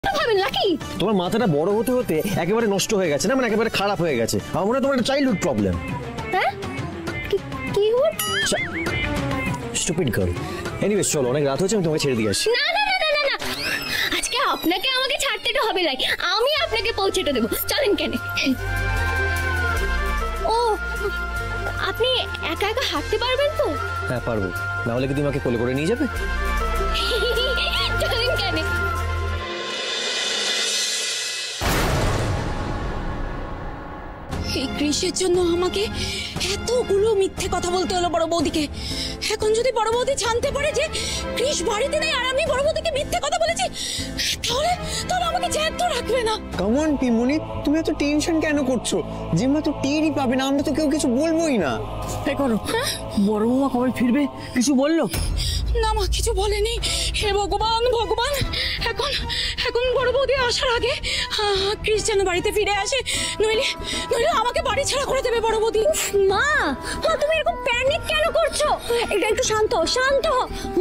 ভাবেন নাকি? তোমার মাথাটা বড় হতে হতে একেবারে নষ্ট হয়ে গেছে না, মানে একেবারে খারাপ হয়ে গেছে। আমার মনে হয় তোমার একটা চাইল্ডহুড প্রবলেম। হ্যাঁ কি হুড? Stupid girl. এনিওয়েজ চলো, অনেক রাত হয়েছে, আমি তোমাকে ছেড়ে দিয়ে আসি। না না না না না, আজকে আপনাকে আমাকে ছাড়তে তো হবে না, আমি আপনাকে পৌঁছেটা দেবো। চলেন কেন? ও আপনি একা একা হাঁটতে পারবেন তো? হ্যাঁ পারবো, না হলে কি তুমি আমাকে কোলে করে নিয়ে যাবে? চলেন কেন? এই কৃষের জন্য আমাকে এতগুলো মিথ্যে কথা বলতে হলো বড় বৌদিকে। এখন যদি বড় বৌদি জানতে পারে যে কৃষ বাড়িতে নেই আর আমি বড় বৌদিকে মিথ্যে কথা বলেছি, তাহলে তাহলে আমাকে জ্যান্ত রাখবে না। কাম অন পিমনি, তুমি এত টেনশন কেন করছো? জিম্মা তো টেরই পাবে না, আমরা তো কেউ কিছু বলবোই না। এই করো, বড় বৌমা কবে ফিরবে কিছু বললো? না মা, কিছু বলেনি। হে ভগবান ভগবান, এখন এখন বড় বৌদি আসার আগে কৃষ যেন বাড়িতে ফিরে আসে, নইলে নইলে আমাকে বাড়ি ছাড়া করে দেবে বড় বৌদি। মা মা তুমি এরকম প্যানিক কেন করছো? এটা একটু শান্ত শান্ত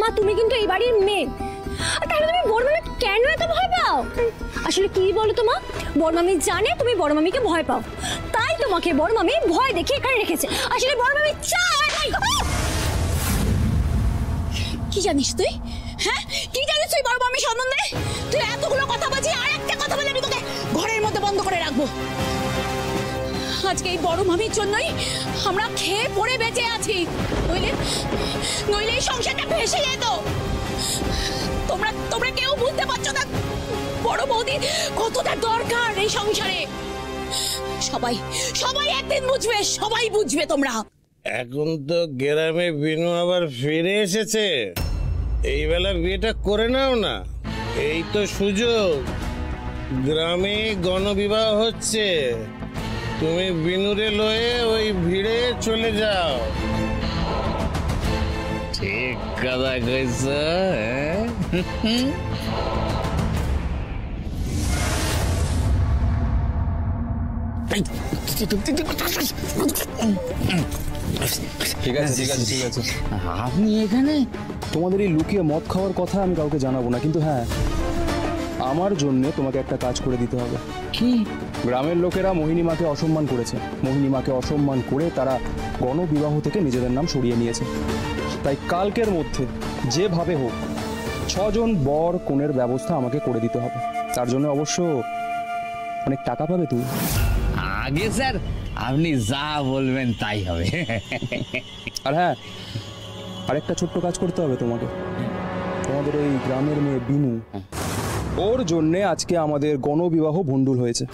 মা, তুমি কিন্তু এই বাড়ির মেয়ে। তাহলে তুমি বড় মামি কেন এত ভয় পাও? আসলে কি বলো তো মা, বড় মামি জানে তুমি বড় মামিকে ভয় পাও, তাই তোমাকে বড় মামি ভয় দেখে এখানে রেখেছে। আসলে বড় মামি চায়। কি জানিস তুই? হ্যাঁ কি জানিস তুই বড় মামি সম্বন্ধে? তুই এতগুলো কথা বলছিস, আর একটা কথা বলে আমি তোকে ঘরের মধ্যে বন্ধ করে রাখবো। আজকে এই বড় মামির জন্যই আমরা খেয়ে পড়ে বেঁচে আছি, নইলে নইলে এই সংসারটা ভেসে যেত। তোমরা তোমরা কেউ বুঝতে পারছো না বড় বৌদি কতটা দরকার এই সংসারে। সবাই সবাই একদিন বুঝবে, সবাই বুঝবে। তোমরা এখন তো গ্রামে বিনু আবার ফিরে এসেছে, এই বেলা বিয়েটা করে নাও না, এই তো সুযোগ। গ্রামে গণবিবাহ হচ্ছে, তুমি বিনুরে লয়ে ওই ভিড়ে চলে যাও। ঠিক কথা কইছ। ঠিক আছে ঠিক আছে ঠিক আছে, আপনি এখানে? তোমাদের এই লুকিয়ে মদ খাওয়ার কথা আমি কাউকে জানাবো না, কিন্তু হ্যাঁ আমার জন্য তোমাকে একটা কাজ করে দিতে হবে। কি? গ্রামের লোকেরা মোহিনী মাকে অসম্মান করেছে, মোহিনী মাকে অসম্মান করে তারা গণবিবাহ থেকে নিজেদের নাম সরিয়ে নিয়েছে। তাই কালকের মধ্যে যেভাবে হোক 6 জন বর কনের ব্যবস্থা আমাকে করে দিতে হবে। তার জন্য অবশ্য অনেক টাকা পাবে তুমি। আগে স্যার আপনি যা বলবেন তাই হবে। আর হ্যাঁ, আরেকটা ছোট্ট কাজ করতে হবে তোমাকে। তোমাদের ওই গ্রামের মেয়ে বিনু, ওর জন্যে আজকে আমাদের গণবিবাহ ভণ্ডুল হয়েছে।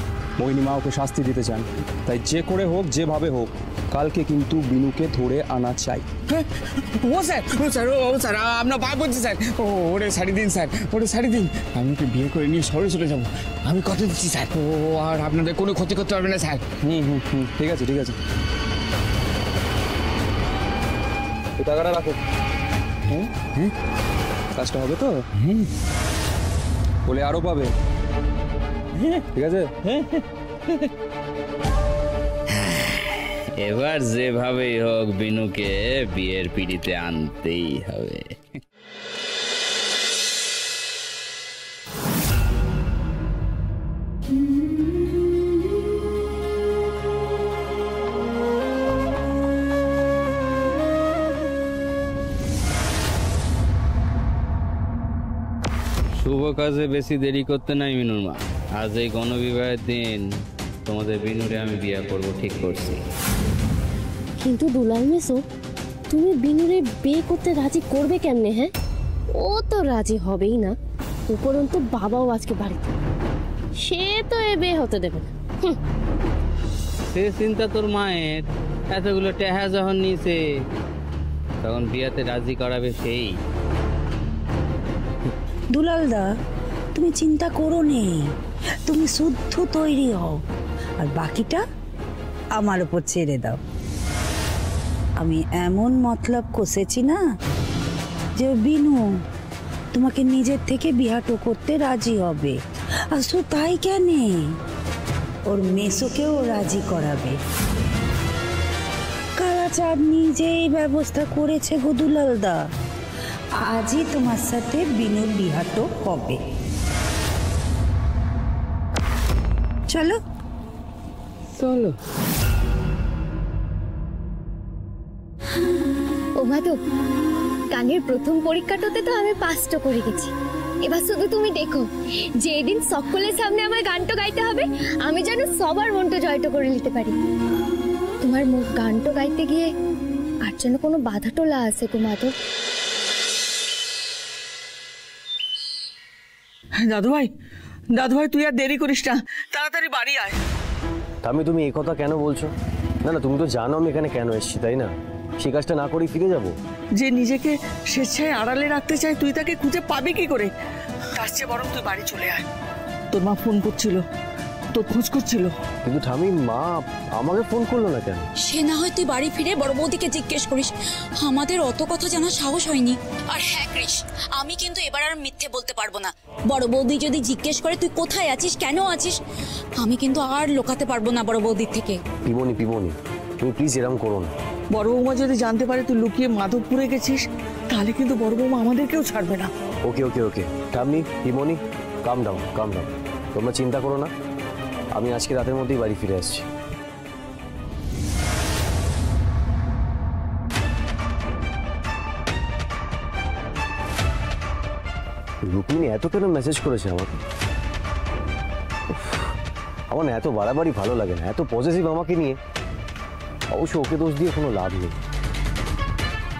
মোহিনী মা ওকে শাস্তি দিতে চান, তাই যে করে হোক যেভাবে হোক কালকে কিন্তু বিনুকে ধরে আনা চাই। ও স্যার ও স্যার ও স্যার, আপনার পায়ে পড়ছি স্যার। ওরে শাড়ি দিন স্যার, ওরে শাড়ি দিন। আমি ওকে বিয়ে করে নিয়ে শহরে চলে যাবো, আমি কথা দিচ্ছি স্যার। ও আর আপনাদের কোনো ক্ষতি করতে পারবে না স্যার। ঠিক আছে ঠিক আছে, এই টাকাটা রাখো। হ্যাঁ কাজটা হবে তো? বলে আরো পাবে, ঠিক আছে? এবার যেভাবেই হোক বিনুকে বিয়ের পিড়িতে আনতেই হবে। শুভ কাজে বেশি দেরি করতে নাই মিনুর মা, আজ এই গণবিবাহের দিন তোমাদের বিনুরে আমি বিয়ে করব ঠিক করছি। কিন্তু দুলাল মেসো, তুমি বিনুরে বিয়ে করতে রাজি করবে কেমনে? হ্যাঁ ও তো রাজি হবেই না, উপরন্তু বাবাও আজকে বাড়িতে, সে তো এ বিয়ে হতে দেবে না। সে চিন্তা তোর মায়ের, এতগুলো টেহা যখন নিছে তখন বিয়াতে রাজি করাবে সেই। দুলালদা তুমি চিন্তা করো নে, তুমি শুদ্ধ তৈরি হও, আর বাকিটা আমার উপর ছেড়ে দাও। আমি এমন মতলব কষেছি না যে বিনু তোমাকে নিজের থেকে বিহাটো করতে রাজি হবে। আর শুধু তাই কেন, ওর মেসোকেও রাজি করাবে। কালাচাঁদ নিজেই ব্যবস্থা করেছে গো দুলালদা, আজই তোমার সাথে বিনুর বিহাটো হবে। চলো। চলো। ও মাধব, গানের প্রথম পরীক্ষাটাতে তো আমি পাসটা করে গেছি। এবার শুধু তুমি দেখো, যে এদিন সকলের সামনে আমার গানটা গাইতে হবে, আমি যেন সবার মনটা জয়টা করে নিতে পারি। তোমার মুখ গানটা গাইতে গিয়ে আর যেন কোনো বাধা টোলা আছে গো মাধব। দাদু ভাই, তুই আর দেরি করিস না, তাড়াতাড়ি বাড়ি আয়। তুমি এই কথা কেন বলছো? না না, তুমি তো জানো আমি এখানে কেন এসেছি, তাই না? সেই কাজটা না করেই ফিরে যাব? যে নিজেকে স্বেচ্ছায় আড়ালে রাখতে চায়, তুই তাকে খুঁজে পাবি কি করে? তার চেয়ে বরং তুই বাড়ি চলে আয়। তোর মা ফোন করছিল, তোর খোঁজ করছিল। কিন্তু ঠামি, মা আমাকে ফোন করলো না কেন? সে না হয় তুই বাড়ি ফিরে বড় বৌদিকে জিজ্ঞেস করিস, আমাদের অত কথা জানার সাহস হয়নি। আর হ্যাঁ কৃষ, আমি কিন্তু এবার আর মিথ্যে বলতে পারবো না। বড় বৌদি যদি জিজ্ঞেস করে তুই কোথায় আছিস, কেন আছিস, আমি কিন্তু আর লোকাতে পারবো না বড় বৌদির থেকে। পিবনি, তুমি প্লিজ এরকম করো না। বড় বৌমা যদি জানতে পারে তুই লুকিয়ে মাধবপুরে গেছিস, তাহলে কিন্তু বড় বৌমা আমাদেরকেও ছাড়বে না। ওকে ঠাম্মি, পিবনি, কাম ডাউন। তোমরা চিন্তা করো না, আমি আজকে রাতের মধ্যেই বাড়ি ফিরে আসছি। রুক্মিণী এত কেন মেসেজ করেছে আমাকে? আমার না এত বাড়াবাড়ি ভালো লাগে না, এত পজিটিভ আমাকে নিয়ে। অবশ্য ওকে দোষ দিয়ে কোনো লাভ নেই,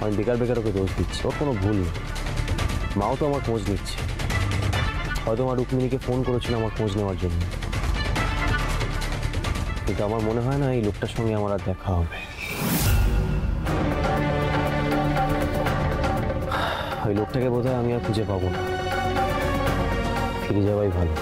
আমি বেকার ওকে দোষ দিচ্ছি, ওর কোনো ভুল নেই। মাও তো আমার খোঁজ নিচ্ছে, হয়তো আমার রুক্মিণীকে ফোন করেছিল আমার খোঁজ নেওয়ার জন্য, কিন্তু আমার মনে হয় না এই লোকটার সঙ্গে আমার আর দেখা হবে। ওই লোকটাকে বোধহয় আমি আর খুঁজে পাবো না, ফিরে যাওয়াই ভালো।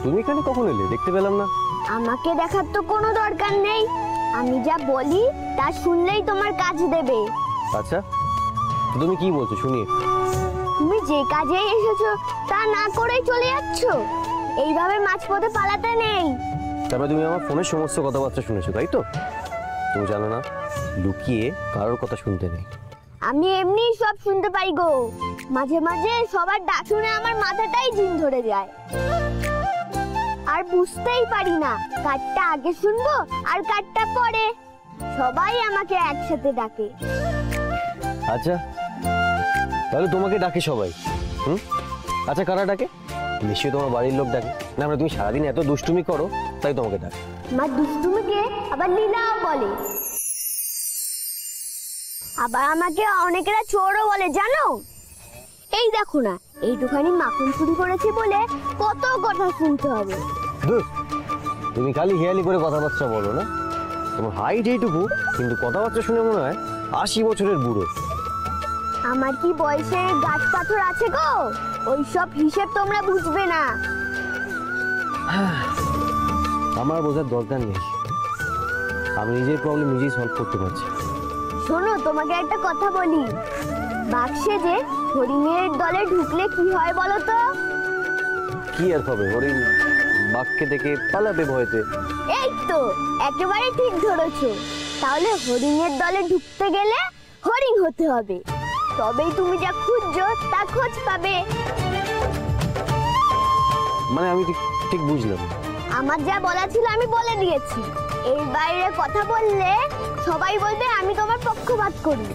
তুমি এখানে কখন এলে? দেখতে পেলাম না। আমাকে দেখার তো কোনো দরকার নেই, আমি যা বলি তা শুনলেই তোমার কাজ দেবে। আচ্ছা, তুমি কি বলছো শুনি? তুমি যে কাজে এসেছো তা না করেই চলে যাচ্ছ, এইভাবে মাঝপথে পালাতে নেই। তারপরে তুমি আমার ফোনের সমস্ত কথাবার্তা শুনেছো, তাই তো? তুমি জানো না, লুকিয়ে কারোর কথা শুনতে নেই। আমি এমনি সব শুনতে পাই গো, মাঝে মাঝে সবার ডাক শুনে আমার মাথাটাই জিন ধরে যায়, আর বুঝতেই পারি না কারটা আগে শুনবো আর কারটা পরে। সবাই আমাকে একসাথে ডাকে। আচ্ছা, তাহলে তোমাকে ডাকে সবাই? আচ্ছা, কারা ডাকে? নিশ্চয়ই তোমার বাড়ির লোক ডাকে। না, মানে তুমি সারাদিন এত দুষ্টুমি করো তাই তোমাকে ডাকে। মা দুষ্টুমিকে আবার লীলাও বলে, আবার আমাকে অনেকেরা চোরও বলে, জানো? এই দেখো না, এইটুখানি মাখন চুরি করেছি বলে কত কথা শুনতে হবে। তুমি খালি হেয়ালি করে কথাবার্তা বলো না, তোমার হাইট এইটুকু, কিন্তু কথাবার্তা শুনে মনে হয় 80 বছরের বুড়ো। আমার কি বয়সে গাছ পাথর আছে গো? ওইসব হিসেব তোমরা বুঝবে না। আমার বোঝার দরকার নেই, আমি নিজের প্রবলেম নিজেই সলভ করতে পারছি। শোনো, তোমাকে একটা কথা বলি, বাক্সে যে হরিণের দলে ঢুকলে কি হয় বলো তো? কি আর হবে, হরিণ বাঘকে দেখে পালাবে ভয়তে। এই তো একেবারে ঠিক ধরেছো। তাহলে হরিণের দলে ঢুকতে গেলে হরিণ হতে হবে, তবেই তুমি যা খুঁজছো তা খোঁজ পাবে। মানে আমি ঠিক বুঝলাম। আমার যা বলা ছিল আমি বলে দিয়েছি, এর বাইরে কথা বললে সবাই বলবে আমি তোমার পক্ষপাত করি।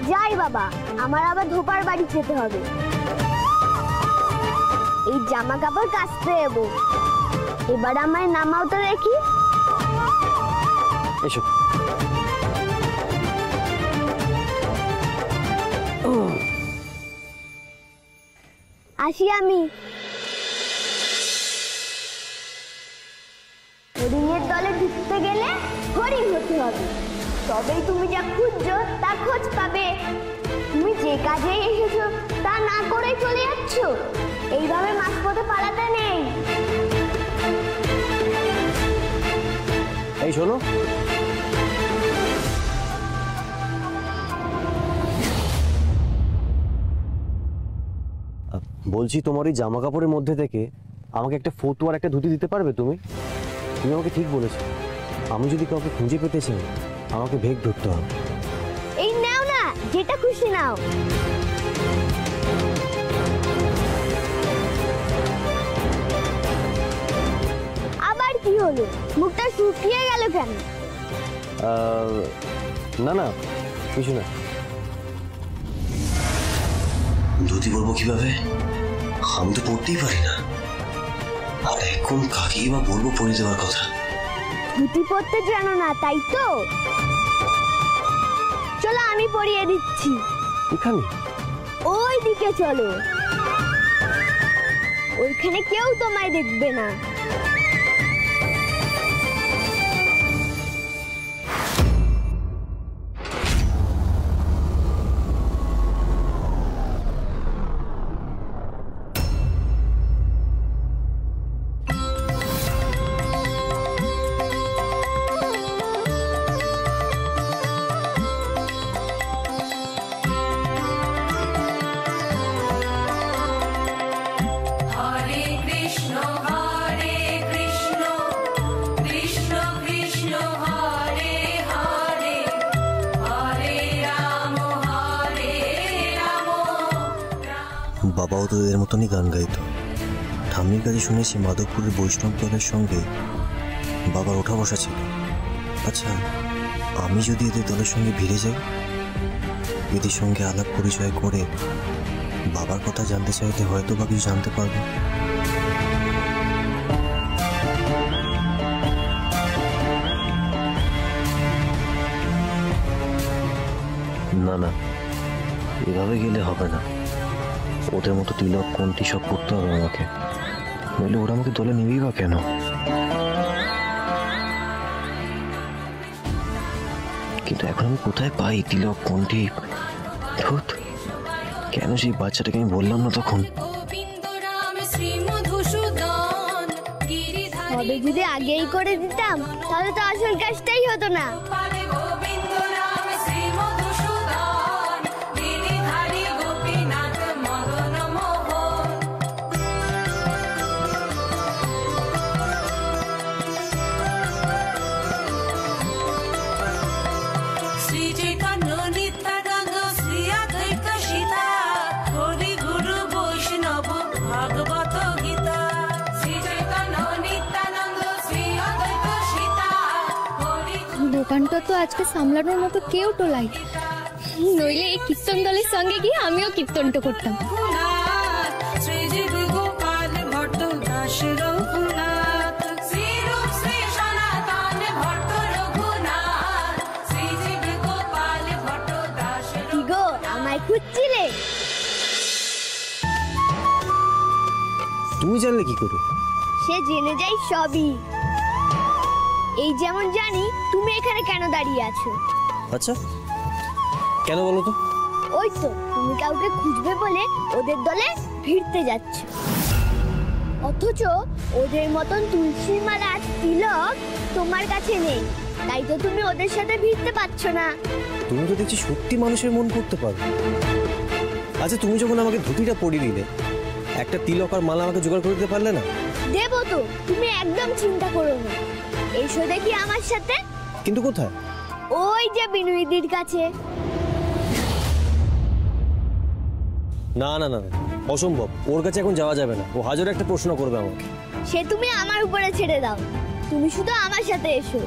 যাই বাবা, আমার আবার ধোপার বাড়ি যেতে হবে, এই জামা কাপড় কাচতে যাবো। এবার আমায় নামাও তো দেখি। এসো। আসি আমি। হরিণের দলে ঢুকতে গেলে হরিণ হতে হবে, তবেই তুমি যা খুঁজছো তা খোঁজ পাবে। তুমি যে কাজে এসেছো তা না করে চলে যাচ্ছ, এইভাবে মাঝপথে পালাতে নেই। এই এই শোনো, বলছি তোমার এই জামা কাপড়ের মধ্যে থেকে আমাকে একটা ফটো আর একটা ধুতি দিতে পারবে তুমি? তুমি আমাকে ঠিক বলেছো, আমি যদি কাউকে খুঁজে পেতে চাই আমাকে ভেগ ধরতে হবে। এই নাও না, যেটা খুশি নাও। আবার কি হলো? মুখটা শুকিয়ে গেল কেন? না না, কিছু না। ধুতি পরবো কিভাবে? আমি তো পড়তেই পারি না। আর এখন কাকেই বা বলবো পরিয়ে দেওয়ার কথা? ধুতি পরতে জানো না তাই তো? চলো আমি পরিয়ে দিচ্ছি। এখানে? ওই দিকে চলো, ওইখানে কেউ তোমায় দেখবে না। বাবাও তো এর মতনই গান গাইতো। ঠাম্মির কাছে শুনেছি মাধবপুরের বৈষ্ণব দলের সঙ্গে বাবার ওঠা বসা ছিল। আচ্ছা, আমি যদি এদের দলের সঙ্গে ভিড়ে যাই, এদের সঙ্গে আলাপ পরিচয় করে বাবার কথা জানতে চাইতে হয়তো বা কিছু জানতে পারবো। না না, এভাবে গেলে হবে না। ওদের মতো তিলক কোনটি সব করতে হবে আমাকে, নইলে ওরা আমাকে দলে নিবেই বা কেন? কিন্তু এখন আমি কোথায় পাই তিলক কোনটি? কেন সেই বাচ্চাটাকে আমি বললাম না তখন? তবে যদি আগেই করে দিতাম তাহলে তো আসল কাজটাই হতো না। দোকানটা তো আজকে সামলানোর মতো কেউ টোলাই, নইলে এই কীর্তন দলের সঙ্গে গিয়ে আমিও কীর্তনটা করতাম। আমায় খুঁজছিলে? তুমি জানলে কি করে? সে জেনে যাই সবই। এই যেমন জানি তুমি এখানে কেন দাঁড়িয়ে আছো। আচ্ছা, কেন বলো তো? ওই তো তুমি কাউকে খুঁজবে বলে ওদের দলে ভিড়তে যাচ্ছ, অথচ ওদের মতন তুলসী মালা আর তিলক তোমার কাছে নেই, তাই তো তুমি ওদের সাথে ভিড়তে পারছো না। তুমি তো দেখছি সত্যি মানুষের মন করতে পারো। আচ্ছা, তুমি যখন আমাকে ধুতিটা পরিয়ে দিলে, একটা তিলক আর মালা আমাকে জোগাড় করে দিতে পারলে না? দেবো তো, তুমি একদম চিন্তা করো না। এসো দেখি আমার সাথে। কিন্তু কোথায়? ওই যে বিনুদির কাছে। না না না, অসম্ভব, ওর কাছে এখন যাওয়া যাবে না। ও হাজার একটা প্রশ্ন করবে আমাকে। সে তুমি আমার উপরে ছেড়ে দাও, তুমি শুধু আমার সাথে এসো।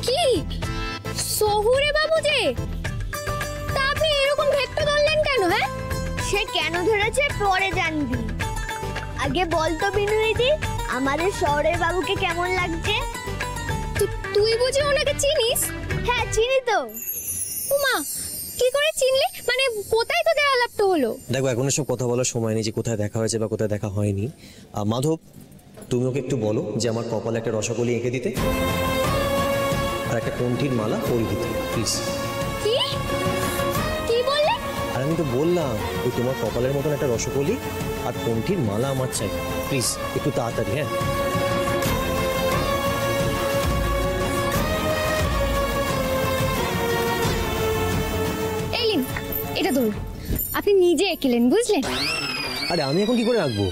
কি শহুরে বাবু যে, তা আপনি এরকম ভেট্টা ধরলেন কেন? হ্যাঁ, সে কেন ধরেছে পরে জানবি, আগে বল তো বিনুদি, আমাদের শহরের বাবুকে কেমন লাগছে? তুই বুঝি ওনাকে চিনিস? হ্যাঁ চিনি তো। উমা, কি করে চিনলে? মানে কোথায় তোদের আলাপটা হলো? দেখো এখন এসব কথা বলার সময় নেই যে কোথায় দেখা হয়েছে বা কোথায় দেখা হয়নি। মাধব, তুমি ওকে একটু বলো যে আমার কপালে একটা রসগোল্লা এঁকে দিতে আর একটা কণ্ঠির মালা পরিয়ে দিতে প্লিজ। কি কি বললে? আর আমি তো বললাম ওই তোমার কপালের মতন একটা রসগোল্লা আর কণ্ঠির মালা আমার চাই প্লিজ, একটু তাড়াতাড়ি। হ্যাঁ এলিন, এটা ধরুন, আপনি নিজে এঁকেলেন, বুঝলেন? আরে আমি এখন কি করে আঁকবো?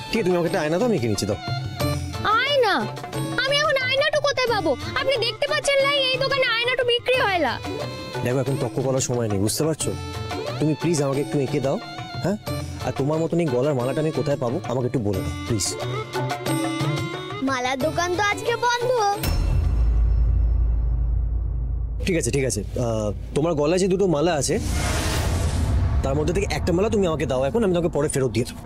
ঠিক আছে তুমি আমাকে একটা আয়না তো আমি এঁকে নিচ্ছি দাও। আয়না? আমি এখন আয়নাটা কোথায় পাবো? আপনি দেখতে পাচ্ছেন না এই দোকানে আয়নাটা বিক্রি হয় না। দেখো এখন তক্ক করার সময় নেই, বুঝতে পারছো? তুমি প্লিজ আমাকে একটু এঁকে দাও। হ্যাঁ, আর তোমার মতন এই গলার মালাটা আমি কোথায় পাবো আমাকে একটু বলে দাও প্লিজ। মালার দোকান তো আজকে বন্ধ। ঠিক আছে ঠিক আছে, তোমার গলায় যে দুটো মালা আছে তার মধ্যে থেকে একটা মালা তুমি আমাকে দাও এখন, আমি তোমাকে পরে ফেরত দিয়ে দেবো।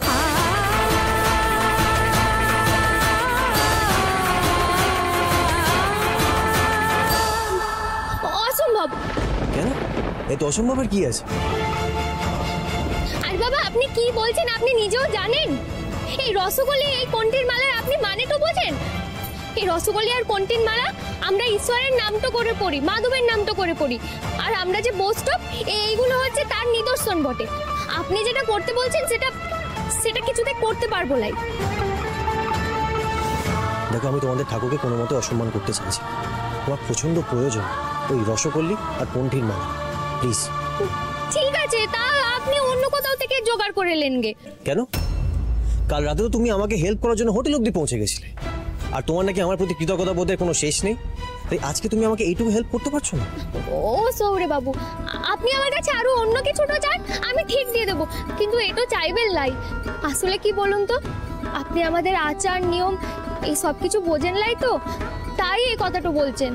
অসম্ভব। কেন? এ তো অসম্ভবের কি আছে? আর বাবা আপনি কি বলছেন আপনি নিজেও জানেন? এই রসগোল্লা এই কণ্ঠির মালার আপনি মানে তো বোঝেন? এই রসগোল্লা আর কণ্ঠির মালা আমরা ঈশ্বরের নামটা করে পড়ি, মাধবের নামটা করে পড়ি, আর আমরা যে বৈষ্ণব এইগুলো হচ্ছে তার নিদর্শন বটে। আপনি যেটা করতে বলছেন সেটা সেটা কিছুতে করতে পারবো না। দেখো আমি তোমাদের ঠাকুরকে কোনো মতে অসম্মান করতে চাইছি, তোমার প্রচন্ড প্রয়োজন ওই রসগোল্লা আর কণ্ঠির মালা প্লিজ। ঠিক আছে, তা আপনি অন্য কোথাও থেকে জোগাড় করে নেন গে। কেন? কাল রাতে তো তুমি আমাকে হেল্প করার জন্য হোটেল অবধি পৌঁছে গেছিলে, আর তোমার নাকি আমার প্রতি কৃতজ্ঞতা বোধের কোনো শেষ নেই, তাই আজকে তুমি আমাকে এইটুকু হেল্প করতে পারছো না? ও সৌরে বাবু, আপনি আমার কাছে আরো অন্য কিছুটা চান আমি ঠিক দিয়ে দেবো, কিন্তু এটা চাইবেন লাই। আসলে কি বলুন তো, আপনি আমাদের আচার নিয়ম এই সব কিছু বোঝেন লাই তো, তাই এই কথাটা বলছেন।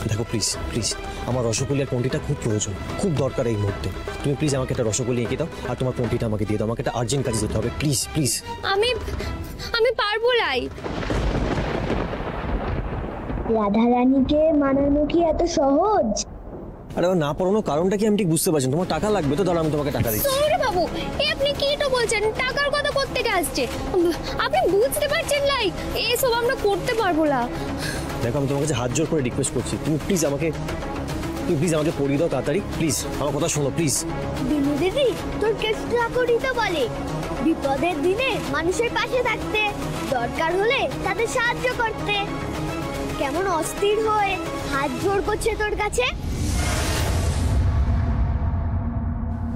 দেখো প্লিজ প্লিজ, আমার রসগোল্লার কণ্ঠিটা খুব প্রয়োজন, খুব দরকার এই মুহূর্তে। তুমি প্লিজ আমাকে একটা রসগোল্লা এঁকে দাও আর তোমার কণ্ঠিটা আমাকে দিয়ে দাও, আমাকে একটা আর্জেন্ট কাজে যেতে হবে প্লিজ প্লিজ। আমি পারবো লাই। রাধারানীকে মানানো কি এত সহজ? আরে না পড়ানোর কারণটা কি আমি ঠিক বুঝতে পারছি। তোমার টাকা লাগবে তো, দাঁড়াও আমি তোমাকে টাকা দিচ্ছি। সৌরে বাবু, আপনি কি তো বলছেন? টাকার কথা কোত্থেকে আসছে? আপনি বুঝতে পারছেন লাই এসব আমরা করতে পারবো না। দেখো আমি তোমার কাছে হাত জোর করে রিকোয়েস্ট করছি, তুমি প্লিজ আমাকে পড়িয়ে দাও তাড়াতাড়ি প্লিজ, আমার কথা শোনো প্লিজ। বিনু দিদি, তোর কেসটা করি তো বলে বিপদের দিনে মানুষের পাশে থাকতে, দরকার হলে তাদের সাহায্য করতে। কেমন অস্থির হয়ে হাত জোর করছে তোর কাছে।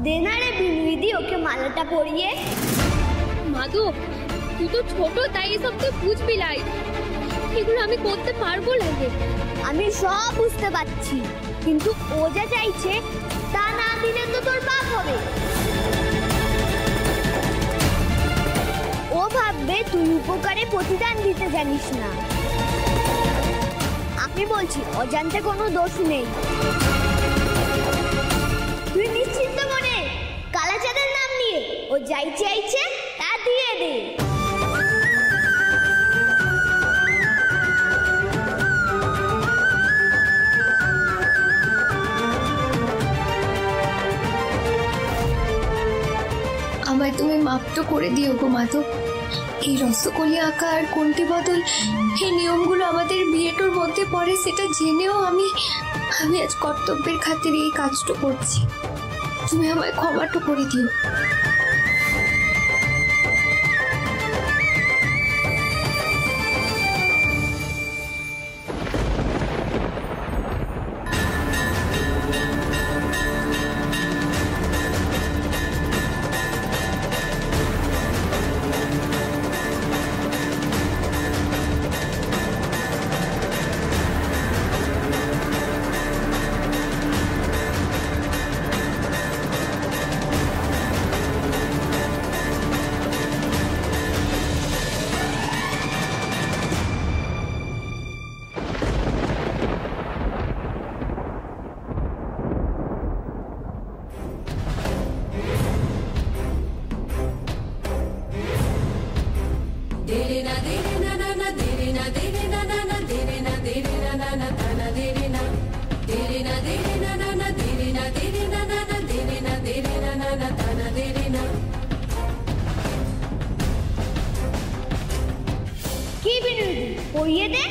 দে না রে বিনু দিদি ওকে মালাটা পরিয়ে। মাধব, তুই তো ছোট, তাই এসব তুই বুঝবি লাই, এগুলো আমি করতে পারবো লাগে। আমি সব বুঝতে পারছি, কিন্তু ও যা চাইছে তা না দিলে তো তোর পাপ হবে। ও ভাববে তুই উপকারে প্রতিদান দিতে জানিস না। আমি বলছি অজান্তে কোনো দোষ নেই। তুই নিশ্চিন্ত মনে কালাচাঁদের নাম নিয়ে ও যাই চাইছে তা দিয়ে দে। আমায় তুমি মাপ তো করে দিও গো মাধব। এই রসগোল্লা আঁকা আর কোনটি বদল এই নিয়মগুলো আমাদের বিয়েটোর মধ্যে পড়ে, সেটা জেনেও আমি আজ কর্তব্যের খাতিরে এই কাজটা করছি। তুমি আমায় ক্ষমাটা করে দিও। পরিয়ে দে।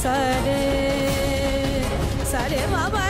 Sare, sare, baba.